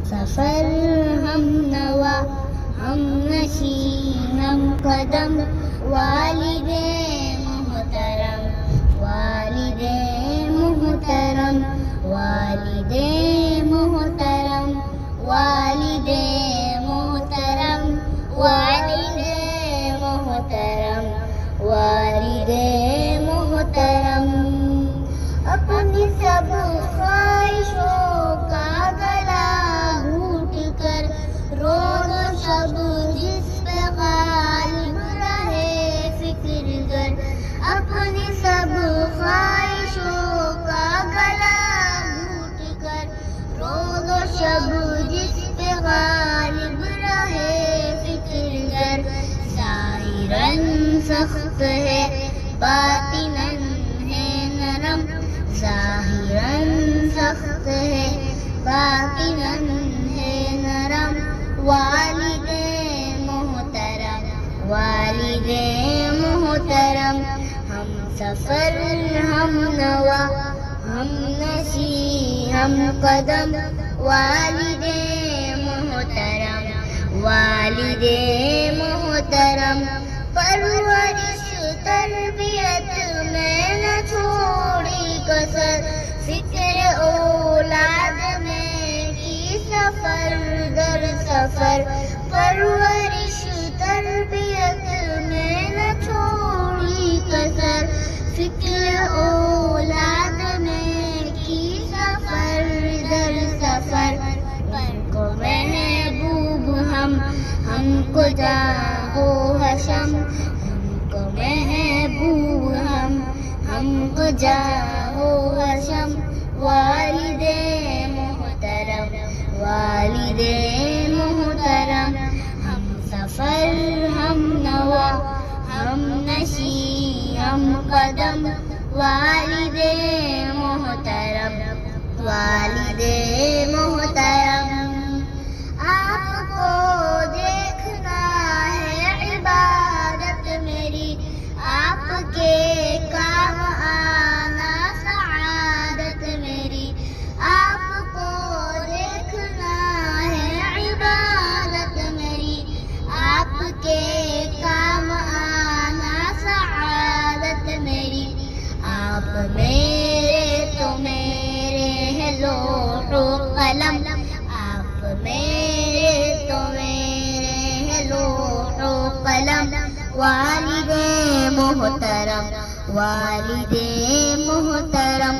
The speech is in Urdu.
سفر ہم نوا ہم نشی ہم قدم والد محترم والد محترم والد محترم والد محترم والد محترم والد محترم اپنی سب خواہشوں کا گلا گھونٹ کر روز و شب جس پہ غالب رہے فکر گر اپنی سب خواہشوں کا گلا گھونٹ کر روز و شب جس پہ غالب رہے فکر گر ظاہراً سخت ہے باطناً ہے نرم ظاہراً سخت ہے باطناً ہے نرم والد محترم والد محترم ہم سفر ہم نوا ہم نشی ہم قدم والد محترم والد محترم پرورش تربیت میں نہ چھوڑی کسر فکر اولاد میں کی سفر در سفر پرورش تربیت میں نہ چھوڑی کسر فکر اولاد میں کی سفر در سفر پر کو محبوب ہم کو جاہو حشم ہم کو محبوب ہم کو جاہو حشم والد محترم والد محترم ہم سفر ہم نوا ہم نشی ہم قدم والد محترم والد محترم آپ کو دیکھنا ہے عبادت میری آپ کے کام آنا سعادت میری آپ کو دیکھنا ہے عبادت میری آپ کے کام آنا سعادت میری آپ میرے تو میرے ہے لوح و قلم آپ میرے تو میرے ہے لوح و قلم والد محترم والد محترم